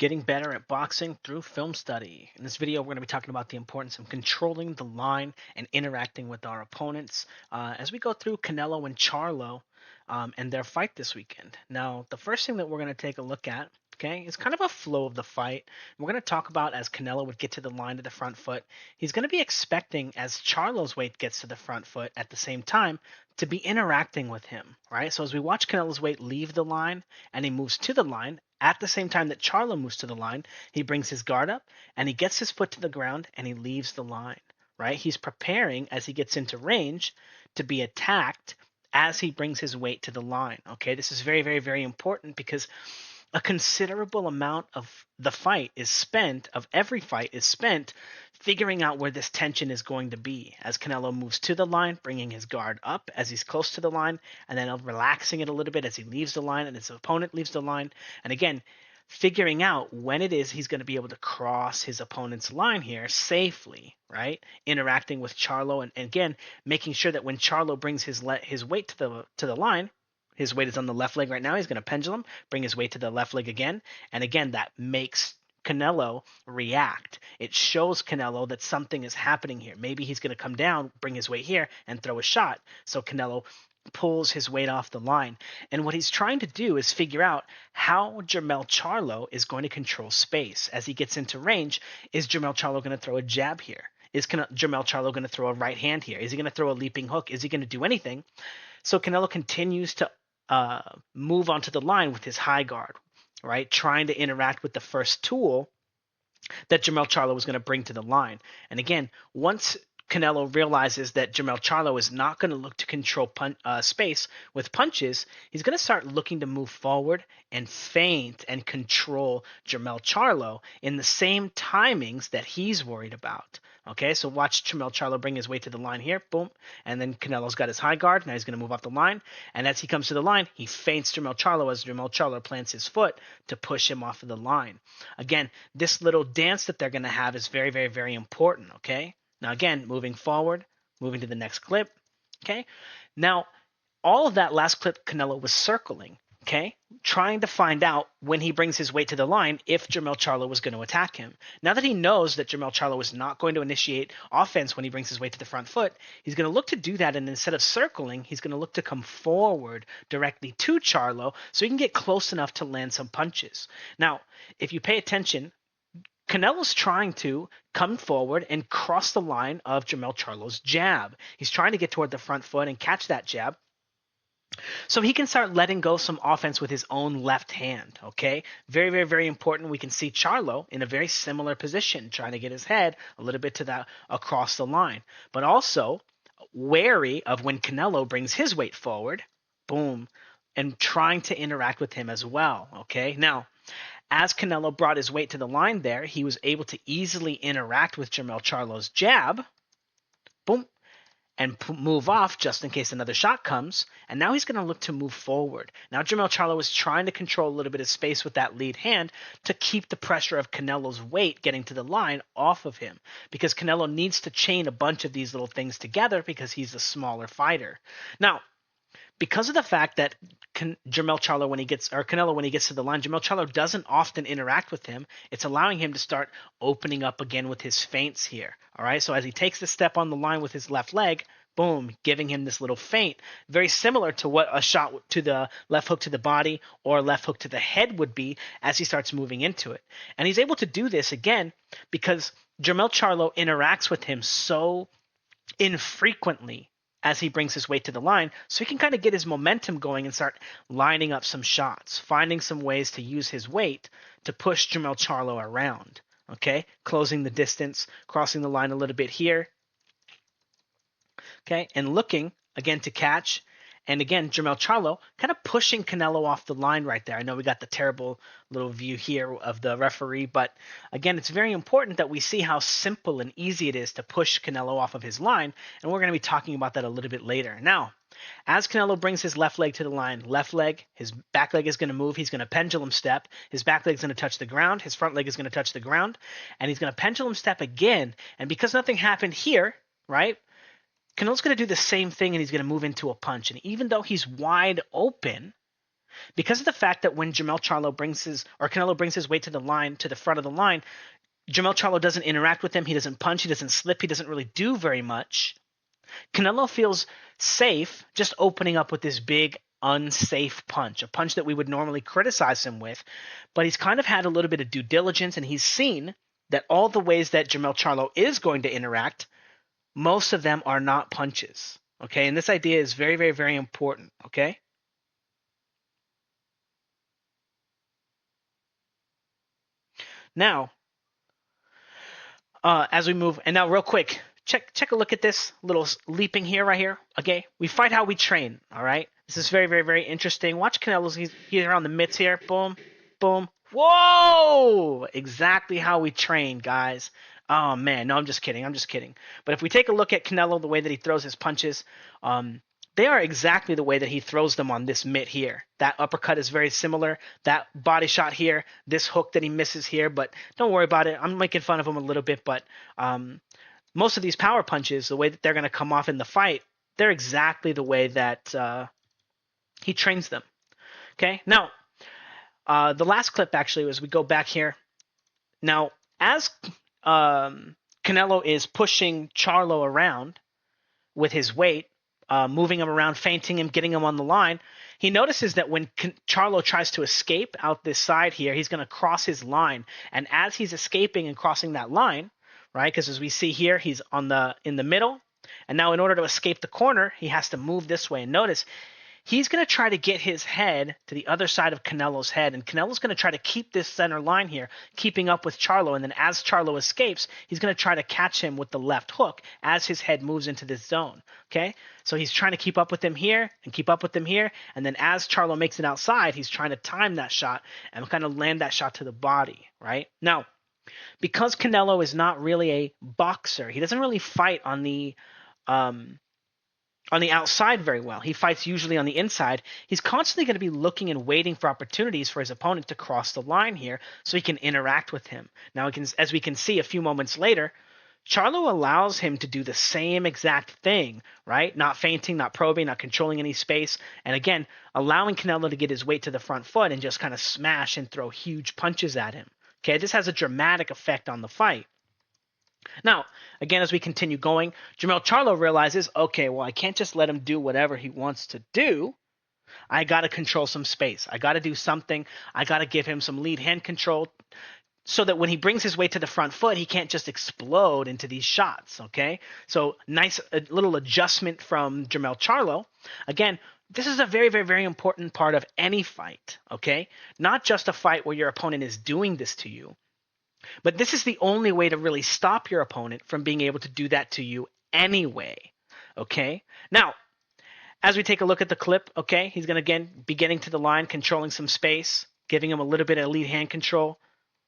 Getting better at boxing through film study. In this video, we're going to be talking about the importance of controlling the line and interacting with our opponents as we go through Canelo and Charlo and their fight this weekend. Now, the first thing that we're going to take a look at, okay, is kind of a flow of the fight. We're going to talk about as Canelo would get to the line to the front foot, he's going to be expecting as Charlo's weight gets to the front foot at the same time to be interacting with him, right? So as we watch Canelo's weight leave the line and he moves to the line, at the same time that Charlo moves to the line, he brings his guard up and he gets his foot to the ground and he leaves the line, right? He's preparing as he gets into range to be attacked as he brings his weight to the line. Okay, this is very, very, very important because a considerable amount of the fight is spent, of every fight is spent, figuring out where this tension is going to be as Canelo moves to the line, bringing his guard up as he's close to the line, and then relaxing it a little bit as he leaves the line and his opponent leaves the line. And again, figuring out when it is he's going to be able to cross his opponent's line here safely, right? Interacting with Charlo and again, making sure that when Charlo brings his weight to the line, his weight is on the left leg right now. He's going to pendulum, bring his weight to the left leg again. And again, that makes Canelo react. It shows Canelo that something is happening here. Maybe he's going to come down, bring his weight here, and throw a shot. So Canelo pulls his weight off the line. And what he's trying to do is figure out how Jermell Charlo is going to control space. As he gets into range, is Jermell Charlo going to throw a jab here? Is Jermell Charlo going to throw a right hand here? Is he going to throw a leaping hook? Is he going to do anything? So Canelo continues to move onto the line with his high guard, right? Trying to interact with the first tool that Jermell Charlo was going to bring to the line. And again, once Canelo realizes that Jermell Charlo is not going to look to control space with punches, he's going to start looking to move forward and feint and control Jermell Charlo in the same timings that he's worried about. Okay, so watch Jermell Charlo bring his weight to the line here, boom, and then Canelo's got his high guard. Now he's going to move off the line, and as he comes to the line, he feints Jermell Charlo as Jermell Charlo plants his foot to push him off of the line. Again, this little dance that they're going to have is very, very, very important. Okay. Now, again, moving forward, moving to the next clip, okay? Now, all of that last clip, Canelo was circling, okay? Trying to find out when he brings his weight to the line if Jermell Charlo was going to attack him. Now that he knows that Jermell Charlo is not going to initiate offense when he brings his weight to the front foot, he's going to look to do that, and instead of circling, he's going to look to come forward directly to Charlo so he can get close enough to land some punches. Now, if you pay attention, Canelo's trying to come forward and cross the line of Jermell Charlo's jab. He's trying to get toward the front foot and catch that jab so he can start letting go some offense with his own left hand, okay? Very, very, very important. We can see Charlo in a very similar position, trying to get his head a little bit to that across the line, but also wary of when Canelo brings his weight forward, boom, and trying to interact with him as well, okay? Now, as Canelo brought his weight to the line there, he was able to easily interact with Jermell Charlo's jab, boom, and move off just in case another shot comes. And now he's going to look to move forward. Now Jermell Charlo is trying to control a little bit of space with that lead hand to keep the pressure of Canelo's weight getting to the line off of him, because Canelo needs to chain a bunch of these little things together because he's a smaller fighter. Now, because of the fact that Canelo when he gets to the line, Jermell Charlo doesn't often interact with him. It's allowing him to start opening up again with his feints here. All right, so as he takes the step on the line with his left leg, boom, giving him this little feint, very similar to what a shot to the left hook to the body or a left hook to the head would be as he starts moving into it. And he's able to do this again because Jermell Charlo interacts with him so infrequently as he brings his weight to the line, so he can kind of get his momentum going and start lining up some shots, finding some ways to use his weight to push Jermell Charlo around, okay? Closing the distance, crossing the line a little bit here, okay? And looking, again, to catch. And again, Jermell Charlo kind of pushing Canelo off the line right there. I know we got the terrible little view here of the referee, but again, it's very important that we see how simple and easy it is to push Canelo off of his line, and we're going to be talking about that a little bit later. Now, as Canelo brings his left leg to the line, left leg, his back leg is going to move. He's going to pendulum step. His back leg is going to touch the ground. His front leg is going to touch the ground, and he's going to pendulum step again. And because nothing happened here, right, Canelo's going to do the same thing, and he's going to move into a punch. And even though he's wide open, Because of the fact that when Canelo brings his weight to the line, to the front of the line, Jamel Charlo doesn't interact with him. He doesn't punch. He doesn't slip. He doesn't really do very much. Canelo feels safe just opening up with this big, unsafe punch, a punch that we would normally criticize him with. But he's kind of had a little bit of due diligence, and he's seen that all the ways that Jamel Charlo is going to interact, most of them are not punches. Okay, and this idea is very, very, very important. Okay. Now, as we move, and now real quick, check a look at this little leaping here, right here. Okay, we fight how we train. All right, this is very, very, very interesting. Watch Canelo's. He's around the mitts here. Boom, boom. Whoa! Exactly how we train, guys. Oh man, no, I'm just kidding. I'm just kidding. But if we take a look at Canelo, the way that he throws his punches, they are exactly the way that he throws them on this mitt here. That uppercut is very similar. That body shot here, this hook that he misses here, but don't worry about it. I'm making fun of him a little bit, but most of these power punches, the way that they're going to come off in the fight, they're exactly the way that he trains them. Okay, now the last clip actually was we go back here. Now, as Canelo is pushing Charlo around with his weight, moving him around, feinting him, getting him on the line, he notices that when Charlo tries to escape out this side here, he's going to cross his line. And as he's escaping and crossing that line, right, because as we see here, he's in the middle. And now in order to escape the corner, he has to move this way. And notice, he's going to try to get his head to the other side of Canelo's head. And Canelo's going to try to keep this center line here, keeping up with Charlo. And then as Charlo escapes, he's going to try to catch him with the left hook as his head moves into this zone. Okay? So he's trying to keep up with him here and keep up with him here. And then as Charlo makes it outside, he's trying to time that shot and kind of land that shot to the body, right? Now, because Canelo is not really a boxer, he doesn't really fight on the outside very well. He fights usually on the inside. He's constantly going to be looking and waiting for opportunities for his opponent to cross the line here so he can interact with him. Now, as we can see a few moments later, Charlo allows him to do the same exact thing, right? Not feinting, not probing, not controlling any space. And again, allowing Canelo to get his weight to the front foot and just kind of smash and throw huge punches at him. Okay, this has a dramatic effect on the fight. Now, again, as we continue going, Jamel Charlo realizes, okay, well, I can't just let him do whatever he wants to do. I got to control some space. I got to do something. I got to give him some lead hand control so that when he brings his weight to the front foot, he can't just explode into these shots, okay? So a little adjustment from Jamel Charlo. Again, this is a very, very, very important part of any fight, okay? Not just a fight where your opponent is doing this to you, but this is the only way to really stop your opponent from being able to do that to you anyway, okay? Now, as we take a look at the clip, okay, he's going to, again, be getting to the line, controlling some space, giving him a little bit of lead hand control,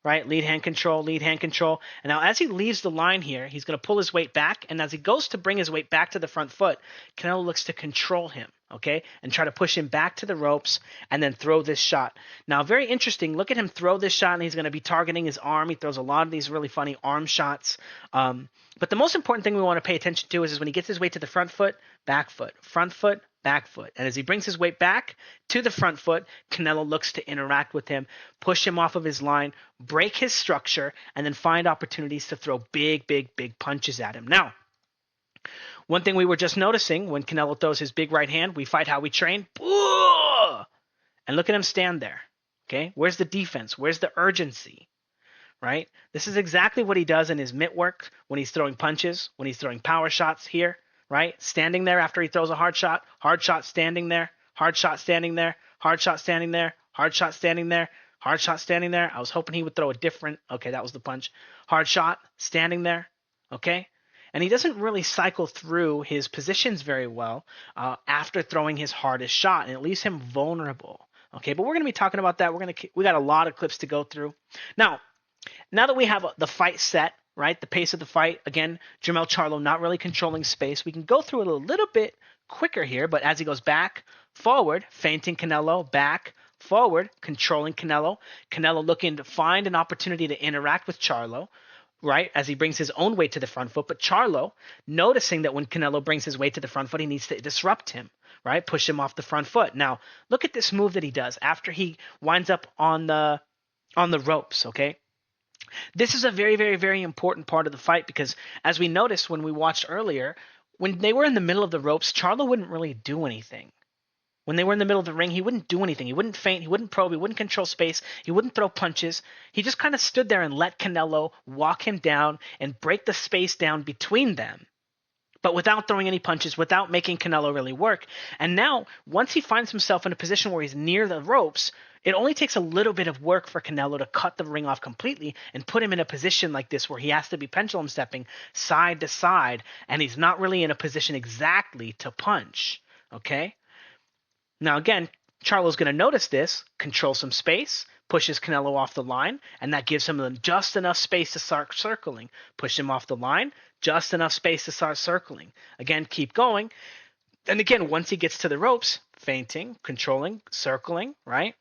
right? Lead hand control, lead hand control. And now as he leaves the line here, he's going to pull his weight back. And as he goes to bring his weight back to the front foot, Canelo looks to control him, okay? And try to push him back to the ropes and then throw this shot. Now, very interesting. Look at him throw this shot, and he's going to be targeting his arm. He throws a lot of these really funny arm shots. But the most important thing we want to pay attention to is when he gets his weight to the front foot, back foot, front foot, back foot. And as he brings his weight back to the front foot, Canelo looks to interact with him, push him off of his line, break his structure, and then find opportunities to throw big, big, big punches at him. Now, one thing we were just noticing when Canelo throws his big right hand, we fight how we train. And look at him stand there. Okay, where's the defense? Where's the urgency? Right? This is exactly what he does in his mitt work when he's throwing punches, when he's throwing power shots here. Right? Standing there after he throws a hard shot standing there, hard shot standing there, hard shot standing there, hard shot standing there, hard shot standing there. I was hoping he would throw a different, okay, that was the punch. Hard shot, standing there, okay? And he doesn't really cycle through his positions very well after throwing his hardest shot, and it leaves him vulnerable, okay? But we're going to be talking about that. We got a lot of clips to go through. Now that we have the fight set, right, the pace of the fight, again, Jamel Charlo not really controlling space. We can go through it a little bit quicker here, but as he goes back, forward, feinting Canelo, back, forward, controlling Canelo. Canelo looking to find an opportunity to interact with Charlo. right, as he brings his own weight to the front foot. But Charlo, noticing that when Canelo brings his weight to the front foot, he needs to disrupt him, right? Push him off the front foot. Now, look at this move that he does after he winds up on the ropes, okay? This is a very, very, very important part of the fight because as we noticed when we watched earlier, when they were in the middle of the ropes, Charlo wouldn't really do anything. When they were in the middle of the ring, he wouldn't do anything. He wouldn't feint. He wouldn't probe. He wouldn't control space. He wouldn't throw punches. He just kind of stood there and let Canelo walk him down and break the space down between them, but without throwing any punches, without making Canelo really work. And now, once he finds himself in a position where he's near the ropes, it only takes a little bit of work for Canelo to cut the ring off completely and put him in a position like this where he has to be pendulum stepping side to side, and he's not really in a position exactly to punch, okay? Now, again, Charlo's going to notice this, control some space, pushes Canelo off the line, and that gives him just enough space to start circling. Push him off the line, just enough space to start circling. Again, keep going. And again, once he gets to the ropes, feinting, controlling, circling, right?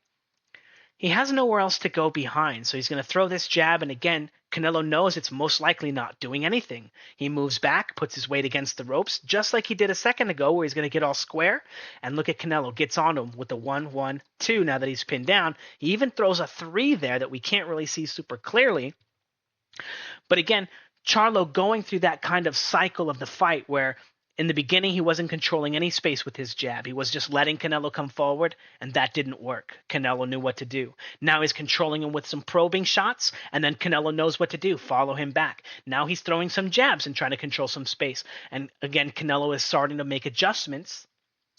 He has nowhere else to go behind, so he's going to throw this jab, and again, Canelo knows it's most likely not doing anything. He moves back, puts his weight against the ropes, just like he did a second ago where he's going to get all square, and look at Canelo, gets on him with the 1-1-2 now that he's pinned down. He even throws a 3 there that we can't really see super clearly. But again, Charlo going through that kind of cycle of the fight where in the beginning, he wasn't controlling any space with his jab. He was just letting Canelo come forward, and that didn't work. Canelo knew what to do. Now he's controlling him with some probing shots, and then Canelo knows what to do, follow him back. Now he's throwing some jabs and trying to control some space. And again, Canelo is starting to make adjustments,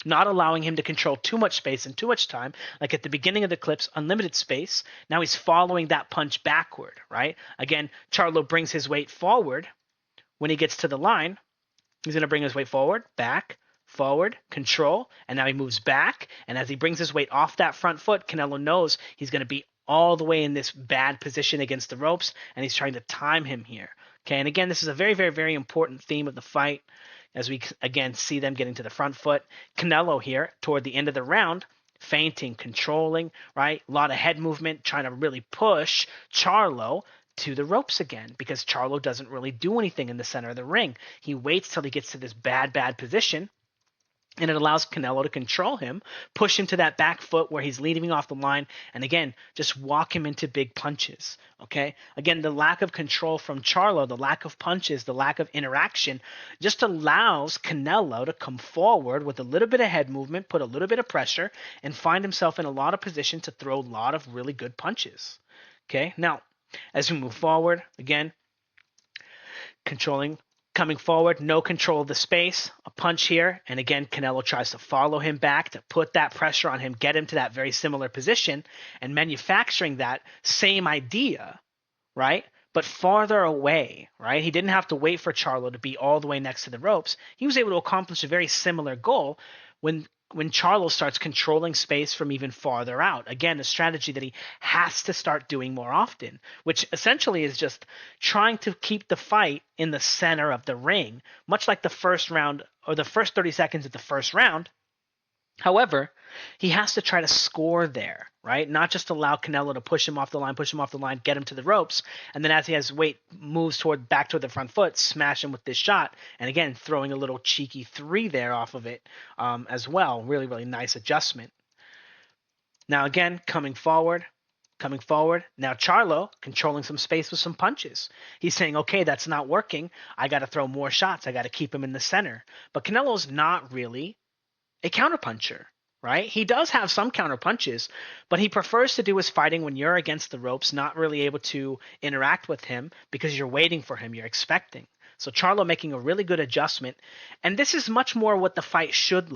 not allowing him to control too much space and too much time. Like at the beginning of the clips, unlimited space. Now he's following that punch backward, right? Again, Charlo brings his weight forward when he gets to the line. He's going to bring his weight forward, back, forward, control, and now he moves back. And as he brings his weight off that front foot, Canelo knows he's going to be all the way in this bad position against the ropes, and he's trying to time him here. Okay, and again, this is a very, very, very important theme of the fight as we, again, see them getting to the front foot. Canelo here, toward the end of the round, feinting, controlling, right? A lot of head movement, trying to really push Charlo to the ropes again because Charlo doesn't really do anything in the center of the ring. He waits till he gets to this bad position, and it allows Canelo to control him, push him to that back foot where he's leading off the line, and again, just walk him into big punches, okay? Again, the lack of control from Charlo, the lack of punches, the lack of interaction just allows Canelo to come forward with a little bit of head movement, put a little bit of pressure, and find himself in a lot of position to throw a lot of really good punches, okay? Now, as we move forward, again, controlling, coming forward, no control of the space, a punch here, and again, Canelo tries to follow him back to put that pressure on him, get him to that very similar position, and manufacturing that same idea, right, but farther away, right? He didn't have to wait for Charlo to be all the way next to the ropes. He was able to accomplish a very similar goal when Charlo starts controlling space from even farther out. Again, a strategy that he has to start doing more often, which essentially is just trying to keep the fight in the center of the ring, much like the first round or the first 30 seconds of the first round. However, he has to try to score there, right? Not just allow Canelo to push him off the line, get him to the ropes, and then as he has weight moves back toward the front foot, smash him with this shot, and again, throwing a little cheeky 3 there off of it as well. Really, really nice adjustment. Now again, coming forward. Now Charlo controlling some space with some punches. He's saying, okay, that's not working. I got to throw more shots. I got to keep him in the center. But Canelo's not really a counterpuncher, right? He does have some counter punches, but he prefers to do his fighting when you're against the ropes, not really able to interact with him because you're waiting for him, you're expecting. So Charlo making a really good adjustment, and this is much more what the fight should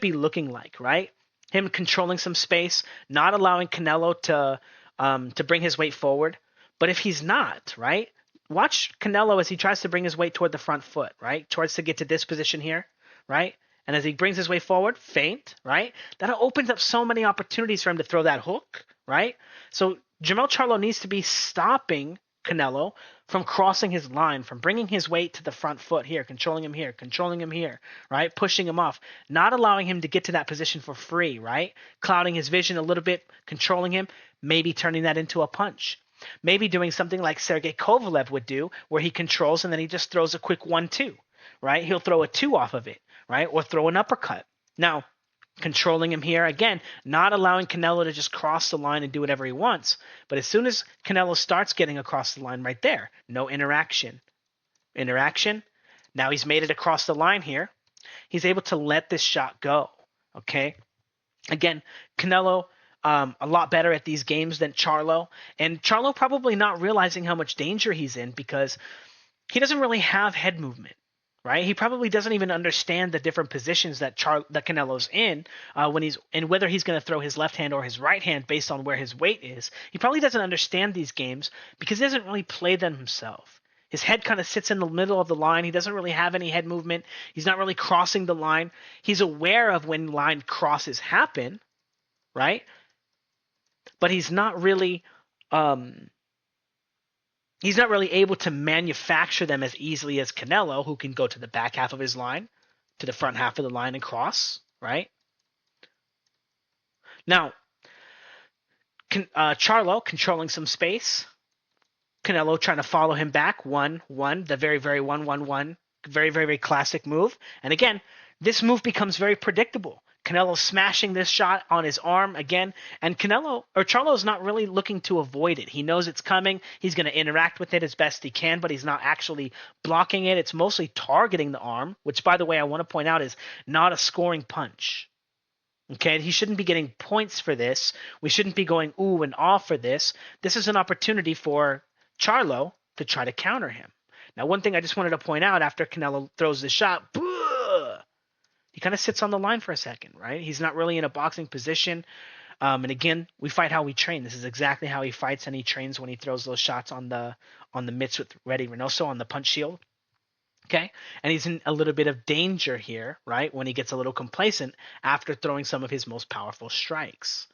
be looking like, right? Him controlling some space, not allowing Canelo to bring his weight forward. But if he's not, right? Watch Canelo as he tries to bring his weight toward the front foot, right? Tries to get to this position here, right? And as he brings his way forward, feint, right? That opens up so many opportunities for him to throw that hook, right? So Jermell Charlo needs to be stopping Canelo from crossing his line, from bringing his weight to the front foot here, controlling him here, right? Pushing him off, not allowing him to get to that position for free, right? Clouding his vision a little bit, controlling him, maybe turning that into a punch. Maybe doing something like Sergey Kovalev would do, where he controls and then he just throws a quick 1-2, right? He'll throw a 2 off of it, right? Or throw an uppercut. Now, controlling him here, again, not allowing Canelo to just cross the line and do whatever he wants. But as soon as Canelo starts getting across the line right there, no interaction. Interaction. Now he's made it across the line here. He's able to let this shot go, okay? Again, Canelo a lot better at these games than Charlo. And Charlo probably not realizing how much danger he's in because he doesn't really have head movement, right? He probably doesn't even understand the different positions that Canelo's in when he's and whether he's going to throw his left hand or his right hand based on where his weight is. He probably doesn't understand these games because he doesn't really play them himself. His head kind of sits in the middle of the line. He doesn't really have any head movement. He's not really crossing the line. He's aware of when line crosses happen, right? But he's not really able to manufacture them as easily as Canelo, who can go to the back half of his line, to the front half of the line and cross, right? Now, Charlo controlling some space. Canelo trying to follow him back, 1-1, the very, very 1-1-1, very, very, very classic move. And again, this move becomes very predictable. Canelo smashing this shot on his arm again, and Charlo is not really looking to avoid it. He knows it's coming. He's going to interact with it as best he can, but he's not actually blocking it. It's mostly targeting the arm, which, by the way, I want to point out is not a scoring punch. Okay, he shouldn't be getting points for this. We shouldn't be going ooh and ah for this. This is an opportunity for Charlo to try to counter him. Now, one thing I just wanted to point out after Canelo throws the shot, he kind of sits on the line for a second, right? He's not really in a boxing position. And again, we fight how we train. This is exactly how he fights, and he trains when he throws those shots on the mitts with Reddy Reynoso on the punch shield. Okay, and he's in a little bit of danger here, right? When he gets a little complacent after throwing some of his most powerful strikes.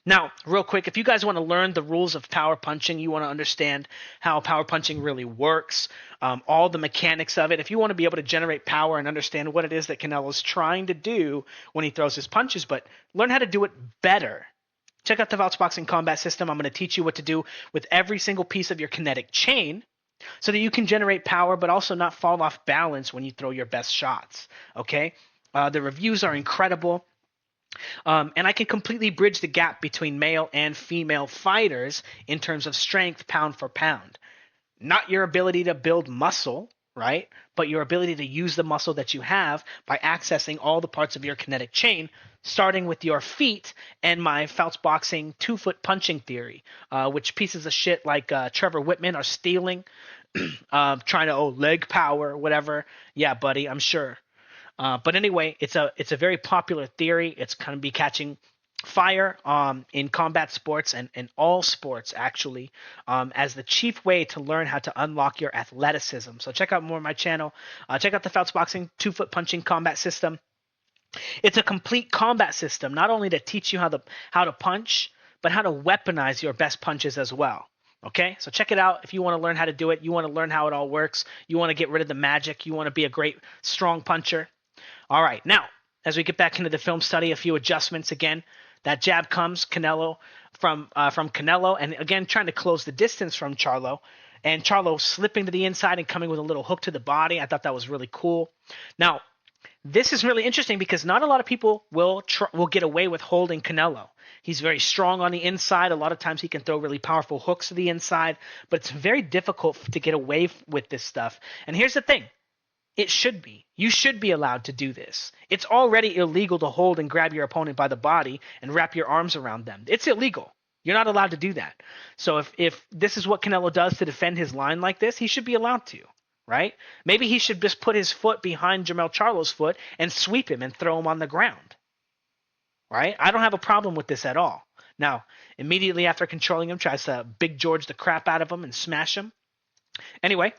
Now, real quick, if you guys want to learn the rules of power punching, you want to understand how power punching really works, all the mechanics of it, if you want to be able to generate power and understand what it is that Canelo's trying to do when he throws his punches, but learn how to do it better, check out the Fouts Boxing Combat System. I'm going to teach you what to do with every single piece of your kinetic chain so that you can generate power but also not fall off balance when you throw your best shots, okay? The reviews are incredible. And I can completely bridge the gap between male and female fighters in terms of strength pound for pound. Not your ability to build muscle, right? But your ability to use the muscle that you have by accessing all the parts of your kinetic chain, starting with your feet and my Fouts Boxing 2-foot punching theory, which pieces of shit like Trevor Whitman are stealing, trying to, leg power, whatever. Yeah, buddy, I'm sure. But anyway, it's a very popular theory. It's going to be catching fire in combat sports and all sports, actually, as the chief way to learn how to unlock your athleticism. So check out more of my channel. Check out the Fouts Boxing 2-foot punching combat system. It's a complete combat system, not only to teach you how to punch, but how to weaponize your best punches as well. Okay, so check it out if you want to learn how to do it. You want to learn how it all works. You want to get rid of the magic. You want to be a great, strong puncher. All right, now, as we get back into the film study, a few adjustments again. That jab comes from Canelo, and again, trying to close the distance from Charlo. And Charlo slipping to the inside and coming with a little hook to the body. I thought that was really cool. Now, this is really interesting because not a lot of people will get away with holding Canelo. He's very strong on the inside. A lot of times he can throw really powerful hooks to the inside, but it's very difficult to get away with this stuff. And here's the thing. It should be. You should be allowed to do this. It's already illegal to hold and grab your opponent by the body and wrap your arms around them. It's illegal. You're not allowed to do that. So if this is what Canelo does to defend his line like this, he should be allowed to, right? Maybe he should just put his foot behind Jermell Charlo's foot and sweep him and throw him on the ground, right? I don't have a problem with this at all. Now, immediately after controlling him, tries to Big George the crap out of him and smash him. Anyway,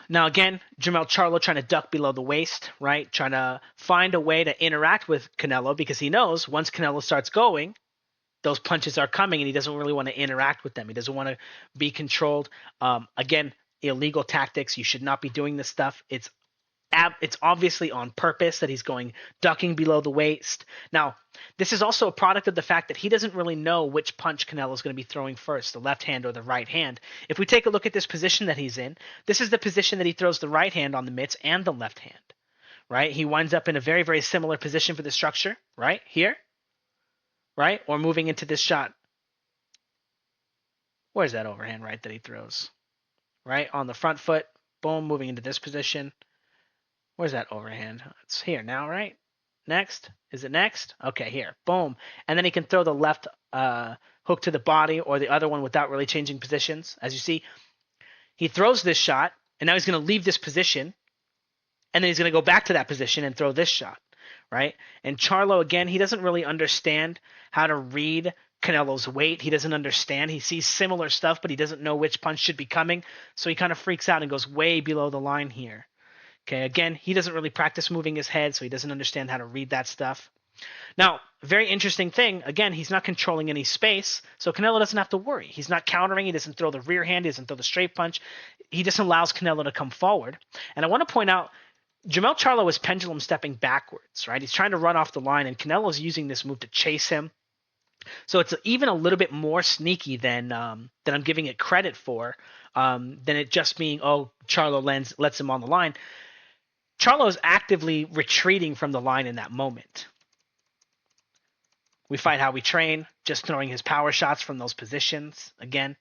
now again, Jermell Charlo trying to duck below the waist, right? Trying to find a way to interact with Canelo because he knows once Canelo starts going, those punches are coming and he doesn't really want to interact with them. He doesn't want to be controlled. Again, illegal tactics. You should not be doing this stuff. It's It's obviously on purpose that he's going ducking below the waist. Now, this is also a product of the fact that he doesn't really know which punch Canelo is going to be throwing first, the left hand or the right hand. If we take a look at this position that he's in, this is the position that he throws the right hand on the mitts and the left hand, right? He winds up in a very, very similar position for the structure, right? Here, right? Or moving into this shot. Where's that overhand right that he throws? Right? On the front foot, boom, moving into this position. Where's that overhand? It's here now, right? Next. Is it next? Okay, here. Boom. And then he can throw the left hook to the body or the other one without really changing positions. As you see, he throws this shot, and now he's going to leave this position, and then he's going to go back to that position and throw this shot, right? And Charlo, again, he doesn't really understand how to read Canelo's weight. He doesn't understand. He sees similar stuff, but he doesn't know which punch should be coming, so he kind of freaks out and goes way below the line here. Okay, again, he doesn't really practice moving his head, so he doesn't understand how to read that stuff. Now, very interesting thing, again, he's not controlling any space, so Canelo doesn't have to worry. He's not countering, he doesn't throw the rear hand, he doesn't throw the straight punch. He just allows Canelo to come forward. And I want to point out, Jermell Charlo is pendulum stepping backwards, right? He's trying to run off the line, and Canelo's using this move to chase him. So it's even a little bit more sneaky than I'm giving it credit for, than it just being, oh, Charlo lets him on the line. Charlo is actively retreating from the line in that moment. We fight how we train, just throwing his power shots from those positions. Again,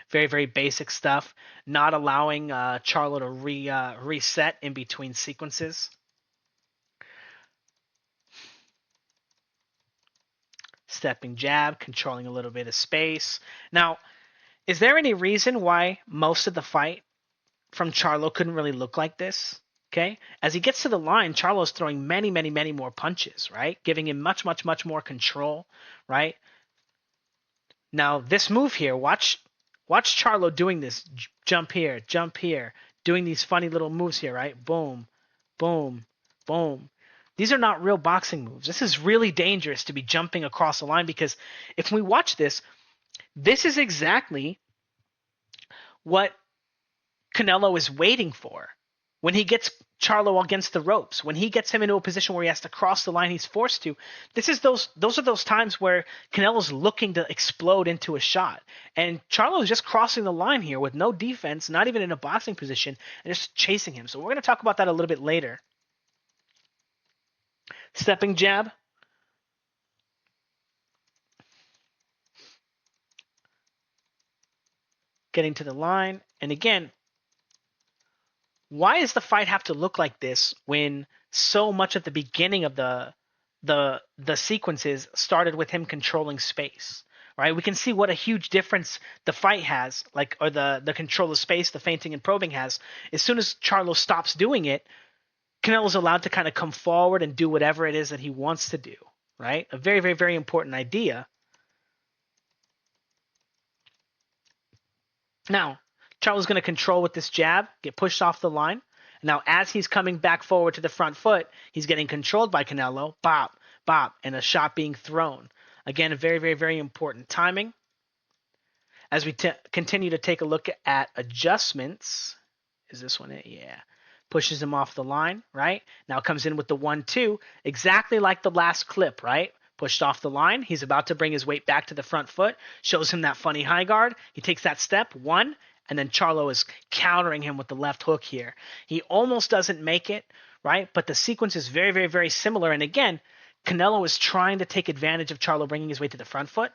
very, very basic stuff. Not allowing Charlo to reset in between sequences. Stepping jab, controlling a little bit of space. Now, is there any reason why most of the fight from Charlo couldn't really look like this? Okay, as he gets to the line, Charlo's throwing many, many, many more punches, right? Giving him much, much, much more control, right? Now, this move here, watch Charlo doing this. Jump here, doing these funny little moves here, right? Boom, boom, boom. These are not real boxing moves. This is really dangerous to be jumping across the line, because if we watch this, this is exactly what Canelo is waiting for. When he gets Charlo against the ropes, when he gets him into a position where he has to cross the line he's forced to, those are those times where Canelo's looking to explode into a shot. And Charlo is just crossing the line here with no defense, not even in a boxing position, and just chasing him. So we're going to talk about that a little bit later. Stepping jab. Getting to the line. And again, why does the fight have to look like this when so much at the beginning of the sequences started with him controlling space, right? We can see what a huge difference the fight has, or the control of space, the feinting and probing has. As soon as Charlo stops doing it, Canelo's allowed to kind of come forward and do whatever it is that he wants to do, right? A very, very, very important idea. Now, Charlo's going to control with this jab, get pushed off the line. Now, as he's coming back forward to the front foot, he's getting controlled by Canelo. Bop, bop, and a shot being thrown. Again, a very, very, very important timing. As we continue to take a look at adjustments. Is this one it? Yeah. Pushes him off the line, right? Now comes in with the 1-2, exactly like the last clip, right? Pushed off the line. He's about to bring his weight back to the front foot. Shows him that funny high guard. He takes that step, 1, and then Charlo is countering him with the left hook here. He almost doesn't make it, right? But the sequence is very, very, very similar. And again, Canelo is trying to take advantage of Charlo bringing his weight to the front foot.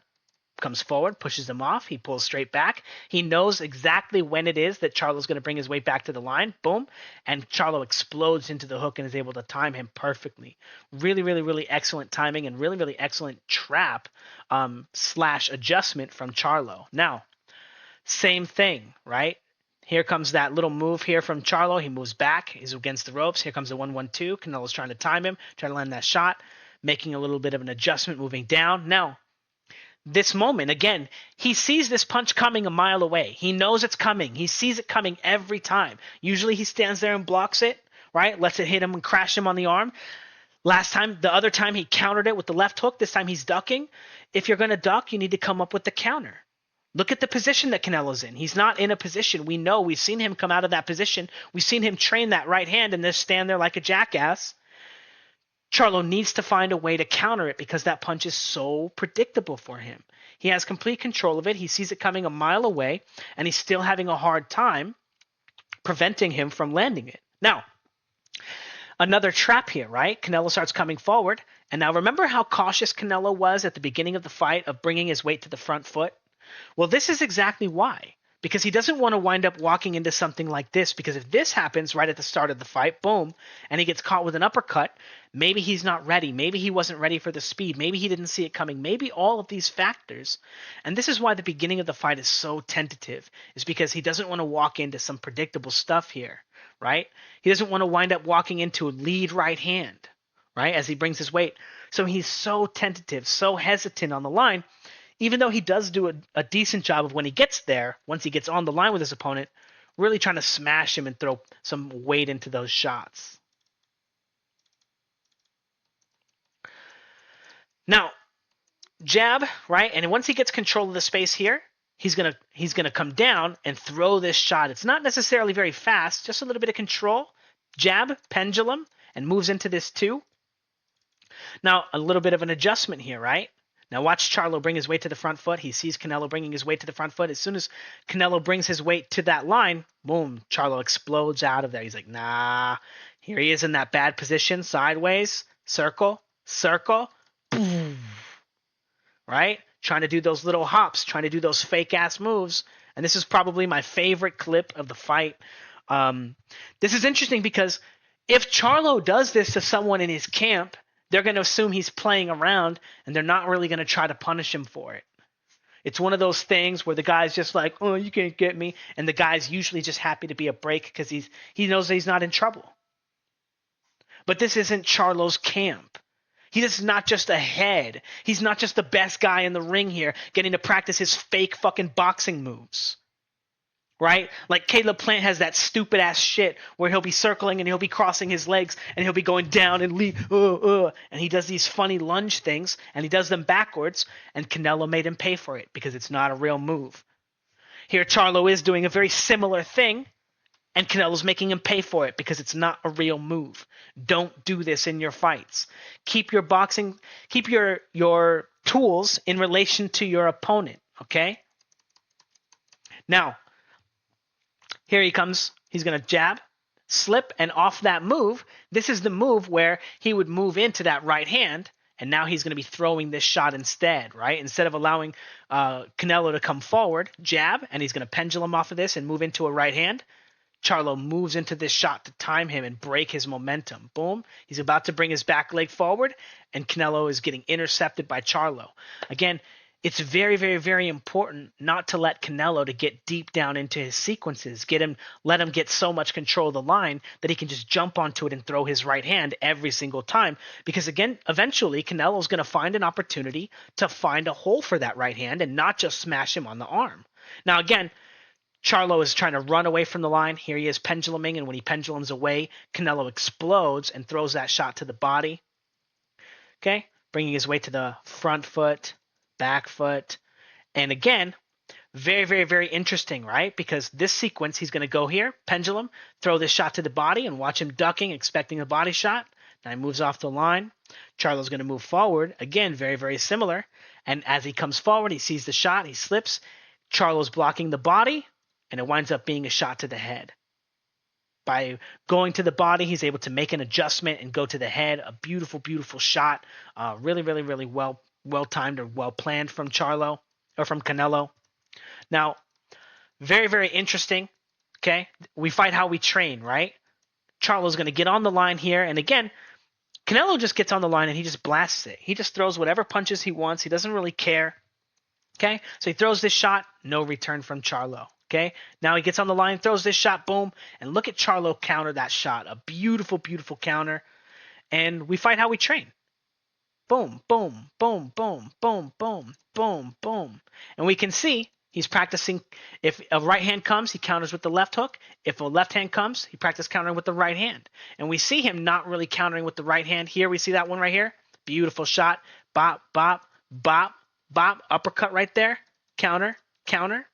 Comes forward, pushes him off. He pulls straight back. He knows exactly when it is that Charlo's going to bring his weight back to the line. Boom. And Charlo explodes into the hook and is able to time him perfectly. Really, really, really excellent timing and really, really excellent trap / adjustment from Charlo. Now, same thing, right? Here comes that little move here from Charlo. He moves back. He's against the ropes. Here comes the 1-1-2. Canelo's trying to time him, trying to land that shot, making a little bit of an adjustment, moving down. Now, this moment, again, he sees this punch coming a mile away. He knows it's coming. He sees it coming every time. Usually he stands there and blocks it, right? Lets it hit him and crash him on the arm. The other time he countered it with the left hook. This time he's ducking. If you're going to duck, you need to come up with the counter, Look at the position that Canelo's in. He's not in a position. We know. We've seen him come out of that position. We've seen him train that right hand and just stand there like a jackass. Charlo needs to find a way to counter it because that punch is so predictable for him. He has complete control of it. He sees it coming a mile away, and he's still having a hard time preventing him from landing it. Now, another trap here, right? Canelo starts coming forward, and now remember how cautious Canelo was at the beginning of the fight of bringing his weight to the front foot? Well, this is exactly why. Because he doesn't want to wind up walking into something like this, because if this happens right at the start of the fight, boom, and he gets caught with an uppercut, maybe he's not ready. Maybe he wasn't ready for the speed. Maybe he didn't see it coming. Maybe all of these factors. And this is why the beginning of the fight is so tentative, is because he doesn't want to walk into some predictable stuff here, right? He doesn't want to wind up walking into a lead right hand, right, as he brings his weight. So he's so tentative, so hesitant on the line, even though he does do a decent job of when he gets there, once he gets on the line with his opponent, really trying to smash him and throw some weight into those shots. Now, jab, right? And once he gets control of the space here, he's gonna come down and throw this shot. It's not necessarily very fast, just a little bit of control. Jab, pendulum, and moves into this too. Now, a little bit of an adjustment here, right? Now watch Charlo bring his weight to the front foot. He sees Canelo bringing his weight to the front foot. As soon as Canelo brings his weight to that line, boom, Charlo explodes out of there. He's like, nah. Here he is in that bad position, sideways, circle, circle, boom. Right? Trying to do those little hops, trying to do those fake-ass moves. And this is probably my favorite clip of the fight. This is interesting because if Charlo does this to someone in his camp, they're going to assume he's playing around, and they're not really going to try to punish him for it. It's one of those things where the guy's just like, oh, you can't get me, and the guy's usually just happy to be a break because he knows that he's not in trouble. But this isn't Charlo's camp. He is not just a head. He's not just the best guy in the ring here getting to practice his fake fucking boxing moves. Right? Like Caleb Plant has that stupid ass shit where he'll be circling and he'll be crossing his legs and he'll be going down and leave, and he does these funny lunge things and he does them backwards, and Canelo made him pay for it because it's not a real move. Here Charlo is doing a very similar thing, and Canelo's making him pay for it because it's not a real move. Don't do this in your fights. Keep your boxing, keep your tools in relation to your opponent, okay? Now, here he comes. He's going to jab, slip, and off that move, this is the move where he would move into that right hand, and now he's going to be throwing this shot instead, right? Instead of allowing Canelo to come forward, jab, and he's going to pendulum off of this and move into a right hand. Charlo moves into this shot to time him and break his momentum. Boom. He's about to bring his back leg forward, and Canelo is getting intercepted by Charlo. Again, it's very, very, very important not to let Canelo to get deep down into his sequences. Let him get so much control of the line that he can just jump onto it and throw his right hand every single time. Because again, eventually Canelo's going to find an opportunity to find a hole for that right hand and not just smash him on the arm. Now again, Charlo is trying to run away from the line. Here he is penduluming, and when he pendulums away, Canelo explodes and throws that shot to the body. Okay, bringing his weight to the front foot, back foot. And again, very, very, very interesting, right? Because this sequence, he's going to go here, pendulum, throw this shot to the body, and watch him ducking, expecting a body shot. Now he moves off the line. Charlo's going to move forward. Again, very, very similar. And as he comes forward, he sees the shot, he slips. Charlo's blocking the body, and it winds up being a shot to the head. By going to the body, he's able to make an adjustment and go to the head. A beautiful, beautiful shot. Really, really, really well timed or well planned from Charlo or from Canelo. Now, very, very interesting. Okay, we fight how we train, right? Charlo's going to get on the line here, and again, Canelo just gets on the line and he just blasts it. He just throws whatever punches he wants. He doesn't really care. Okay, so he throws this shot, no return from Charlo. Okay, now he gets on the line, throws this shot, boom, and look at Charlo counter that shot. A beautiful, beautiful counter. And we fight how we train. Boom, boom, boom, boom, boom, boom, boom, boom. And we can see he's practicing. If a right hand comes, he counters with the left hook. If a left hand comes, he practices countering with the right hand. And we see him not really countering with the right hand. Here we see that one right here. Beautiful shot. Bop, bop, bop, bop. Uppercut right there. Counter. counter.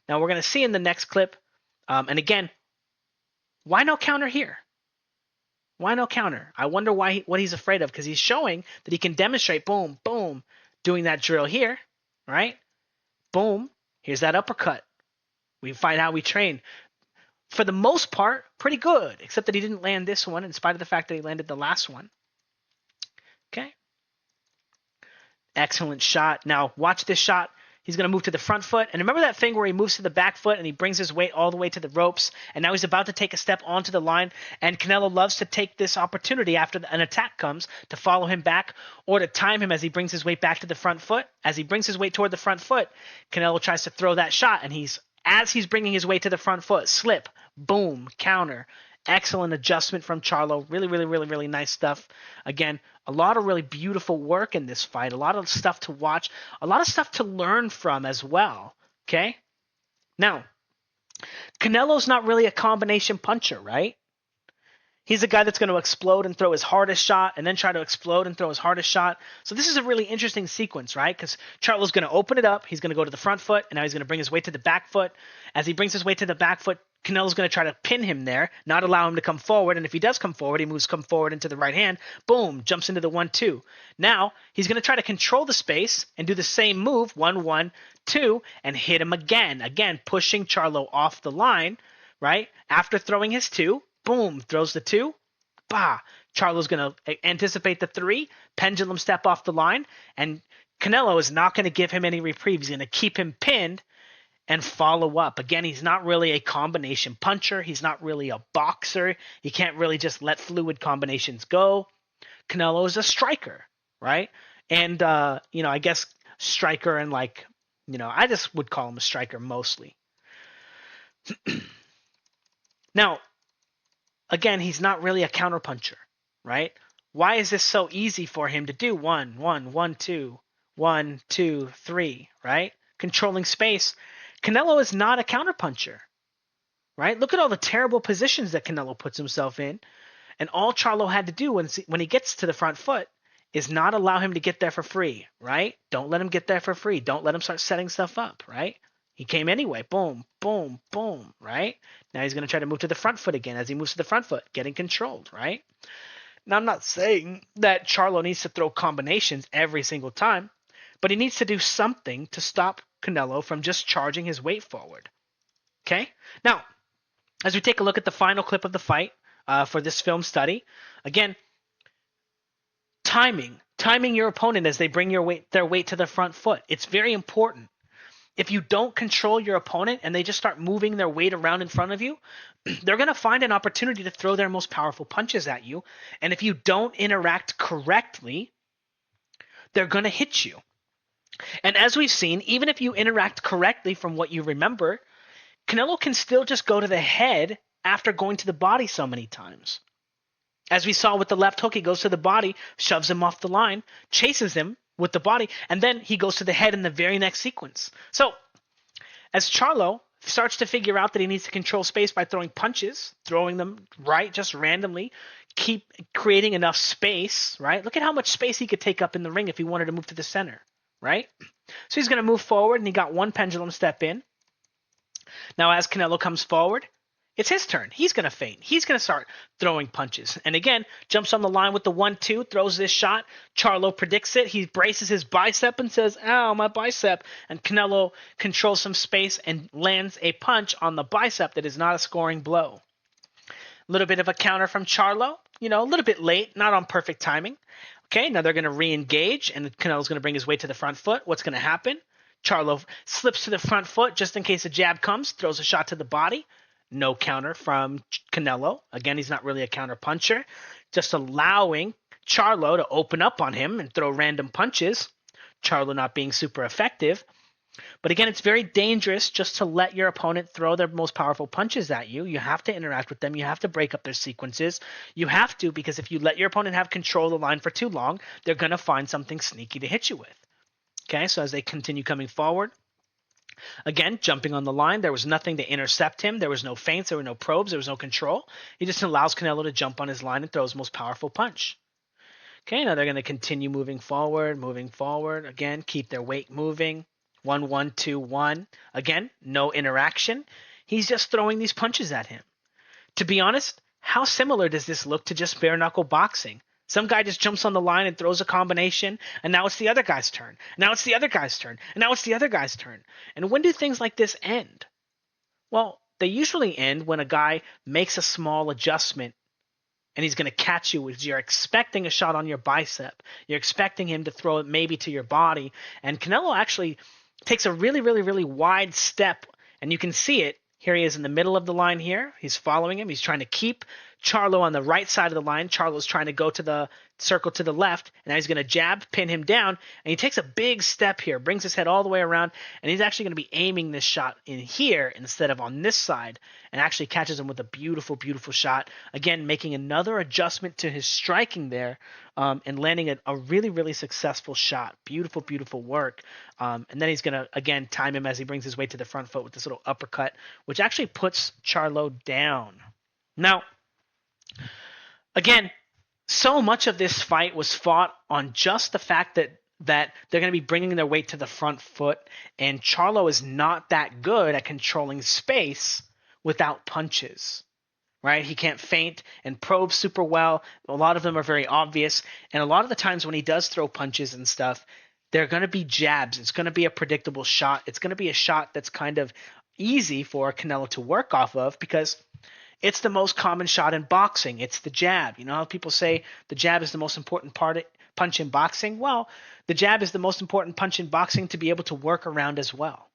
Now we're going to see in the next clip, and again, why no counter here? Why no counter? I wonder what he's afraid of, because he's showing that he can demonstrate, boom, boom, doing that drill here, right? Boom, here's that uppercut. We find how we train. For the most part, pretty good, except that he didn't land this one in spite of the fact that he landed the last one. Okay. Excellent shot. Now, watch this shot. He's going to move to the front foot. And remember that thing where he moves to the back foot and he brings his weight all the way to the ropes, and now he's about to take a step onto the line, and Canelo loves to take this opportunity after an attack comes to follow him back or to time him as he brings his weight back to the front foot. As he brings his weight toward the front foot, Canelo tries to throw that shot, and as he's bringing his weight to the front foot, slip, boom, counter. Excellent adjustment from Charlo. Really, really, really, really nice stuff. Again, a lot of really beautiful work in this fight. A lot of stuff to watch. A lot of stuff to learn from as well. Okay? Now, Canelo's not really a combination puncher, right? He's a guy that's going to explode and throw his hardest shot and then try to explode and throw his hardest shot. So this is a really interesting sequence, right? Because Charlo's going to open it up. He's going to go to the front foot, and now he's going to bring his weight to the back foot. As he brings his weight to the back foot, Canelo's going to try to pin him there, not allow him to come forward. And if he does come forward, he come forward into the right hand. Boom, jumps into the 1-2. Now he's going to try to control the space and do the same move, 1-1-2, and hit him again. Again, pushing Charlo off the line, right? After throwing his 2, boom, throws the 2. Bah. Charlo's going to anticipate the 3, pendulum step off the line, and Canelo is not going to give him any reprieve. He's going to keep him pinned and follow up. Again, he's not really a combination puncher. He's not really a boxer. He can't really just let fluid combinations go. Canelo is a striker, right? And, I guess striker and I just would call him a striker mostly. Now, again, he's not really a counterpuncher, right? Why is this so easy for him to do? 1, 1, 1, 2, 1, 2, 3, right? Controlling space. Canelo is not a counterpuncher, right? Look at all the terrible positions that Canelo puts himself in. And all Charlo had to do when he gets to the front foot is not allow him to get there for free, right? Don't let him get there for free. Don't let him start setting stuff up, right? He came anyway. Boom, boom, boom, right? Now he's going to try to move to the front foot again. As he moves to the front foot, getting controlled, right? Now, I'm not saying that Charlo needs to throw combinations every single time, but he needs to do something to stop Canelo from just charging his weight forward. Okay? Now, as we take a look at the final clip of the fight for this film study, again, timing your opponent as they bring their weight to the front foot. It's very important. If you don't control your opponent and they just start moving their weight around in front of you, they're going to find an opportunity to throw their most powerful punches at you. And if you don't interact correctly, they're going to hit you. And as we've seen, even if you interact correctly from what you remember, Canelo can still just go to the head after going to the body so many times. As we saw with the left hook, he goes to the body, shoves him off the line, chases him with the body, and then he goes to the head in the very next sequence. So as Charlo starts to figure out that he needs to control space by throwing punches, throwing them right just randomly, keep creating enough space, right? Look at how much space he could take up in the ring if he wanted to move to the center, right? So he's going to move forward, and he got one pendulum step in. Now as Canelo comes forward, it's his turn. He's going to feint. He's going to start throwing punches. And again, jumps on the line with the 1-2, throws this shot. Charlo predicts it. He braces his bicep and says, ow, my bicep. And Canelo controls some space and lands a punch on the bicep that is not a scoring blow. A little bit of a counter from Charlo. A little bit late, not on perfect timing. Okay, now they're going to re-engage, and Canelo's going to bring his weight to the front foot. What's going to happen? Charlo slips to the front foot just in case a jab comes, throws a shot to the body. No counter from Canelo. Again, he's not really a counter puncher. Just allowing Charlo to open up on him and throw random punches. Charlo not being super effective. But again, it's very dangerous just to let your opponent throw their most powerful punches at you. You have to interact with them. You have to break up their sequences. You have to, because if you let your opponent have control of the line for too long, they're going to find something sneaky to hit you with. Okay, so as they continue coming forward, again, jumping on the line, there was nothing to intercept him. There was no feints. There were no probes. There was no control. He just allows Canelo to jump on his line and throw his most powerful punch. Okay, now they're going to continue moving forward. Again, keep their weight moving. 1 1 2 1. Again, no interaction. He's just throwing these punches at him. To be honest, how similar does this look to just bare knuckle boxing? Some guy just jumps on the line and throws a combination, and now it's the other guy's turn. Now it's the other guy's turn. And now it's the other guy's turn. And when do things like this end? Well, they usually end when a guy makes a small adjustment and he's going to catch you as you're expecting a shot on your bicep. You're expecting him to throw it maybe to your body. And Canelo actually takes a really, really, really wide step, and you can see it. Here he is in the middle of the line here. He's following him. He's trying to keep Charlo on the right side of the line. Charlo's trying to go to the circle to the left, and now he's going to jab, pin him down, and he takes a big step here, brings his head all the way around, and he's actually going to be aiming this shot in here instead of on this side, and actually catches him with a beautiful, beautiful shot. Again, making another adjustment to his striking there, and landing a really, really successful shot. Beautiful, beautiful work. And then he's going to, again, time him as he brings his weight to the front foot with this little uppercut, which actually puts Charlo down. Now, again, so much of this fight was fought on just the fact that they're going to be bringing their weight to the front foot, and Charlo is not that good at controlling space without punches, right? He can't feint and probe super well. A lot of them are very obvious, and a lot of the times when he does throw punches and stuff, they're going to be jabs. It's going to be a predictable shot. It's going to be a shot that's kind of easy for Canelo to work off of because it's the most common shot in boxing. It's the jab. You know how people say the jab is the most important punch in boxing? Well, the jab is the most important punch in boxing to be able to work around as well.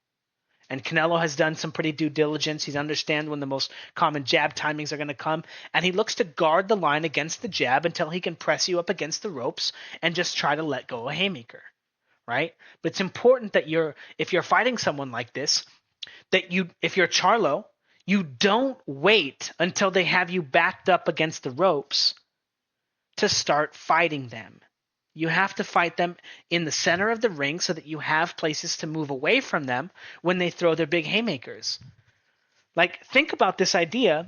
And Canelo has done some pretty due diligence. He understands when the most common jab timings are going to come. And he looks to guard the line against the jab until he can press you up against the ropes and just try to let go a haymaker, right? But it's important that if you're fighting someone like this, if you're Charlo, you don't wait until they have you backed up against the ropes to start fighting them. You have to fight them in the center of the ring so that you have places to move away from them when they throw their big haymakers. Like, think about this idea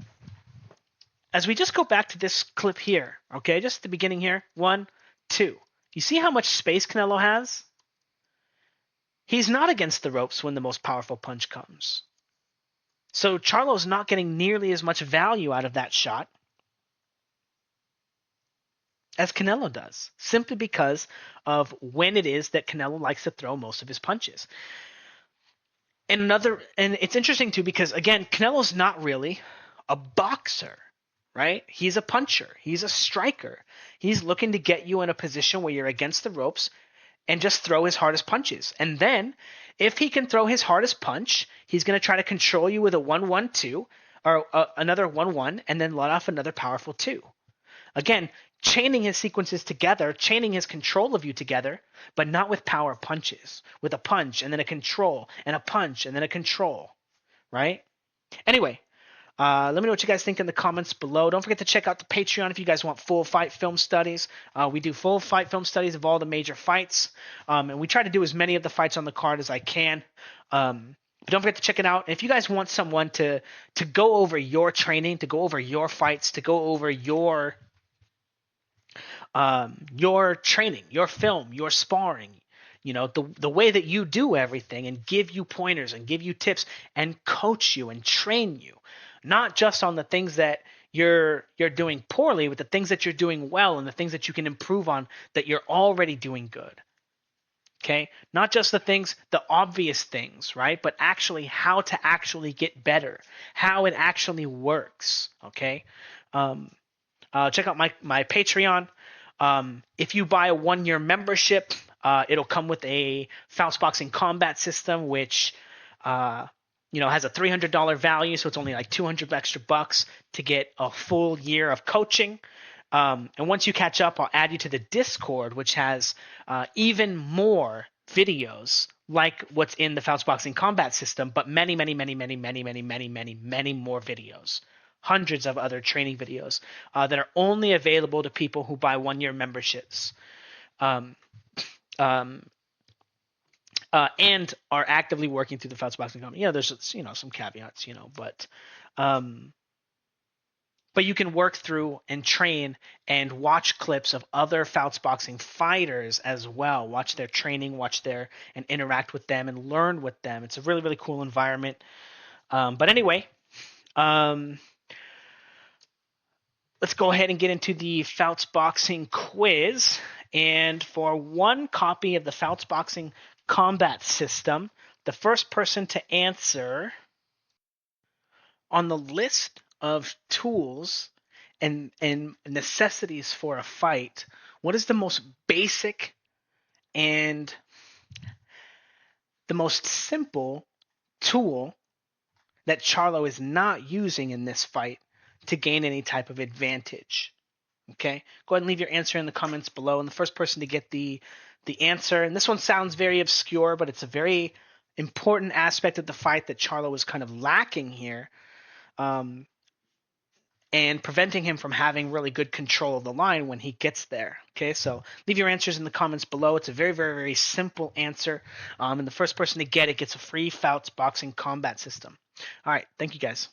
as we just go back to this clip here, okay? Just the beginning here. 1, 2. You see how much space Canelo has? He's not against the ropes when the most powerful punch comes. So Charlo's not getting nearly as much value out of that shot as Canelo does, simply because of when it is that Canelo likes to throw most of his punches. And it's interesting too because, again, Canelo's not really a boxer, right? He's a puncher. He's a striker. He's looking to get you in a position where you're against the ropes and just throw his hardest punches. And then, if he can throw his hardest punch, he's going to try to control you with a 1-1-2 or another 1-1 and then let off another powerful 2. Again, chaining his sequences together, chaining his control of you together, but not with power punches, with a punch and then a control and a punch and then a control, right? Anyway, let me know what you guys think in the comments below. Don't forget to check out the Patreon if you guys want full fight film studies. We do full fight film studies of all the major fights, and we try to do as many of the fights on the card as I can. But don't forget to check it out. And if you guys want someone to go over your training, to go over your fights, to go over your training, your film, your sparring, you know, the way that you do everything, and give you pointers and give you tips and coach you and train you. Not just on the things that you're doing poorly, but the things that you're doing well and the things that you can improve on that you're already doing good. Okay? Not just the obvious things, right? But actually how to actually get better, how it actually works. Okay? Check out my Patreon. If you buy a 1-year membership, it'll come with a Fouts Boxing Combat System, which has a $300 value, so it's only like $200 extra bucks to get a full year of coaching. And once you catch up, I'll add you to the Discord, which has even more videos like what's in the Fouts Boxing Combat System, but many, many, many, many, many, many, many, many, many more videos. Hundreds of other training videos that are only available to people who buy 1-year memberships. And are actively working through the Fouts Boxing Company. There's some caveats, but But you can work through and train and watch clips of other Fouts boxing fighters as well. Watch their training, and interact with them and learn with them. It's a really, really cool environment. But anyway, um, let's go ahead and get into the Fouts boxing quiz. And for one copy of the Fouts boxing combat system, the first person to answer on the list of tools and necessities for a fight, what is the most basic and the most simple tool that Charlo is not using in this fight to gain any type of advantage? Okay, go ahead and leave your answer in the comments below. And the first person to get the answer, and this one sounds very obscure, but it's a very important aspect of the fight that Charlo is kind of lacking here. And preventing him from having really good control of the line when he gets there. Okay, so leave your answers in the comments below. It's a very, very, very simple answer. And the first person to get it gets a free Fouts boxing combat system. All right, thank you guys.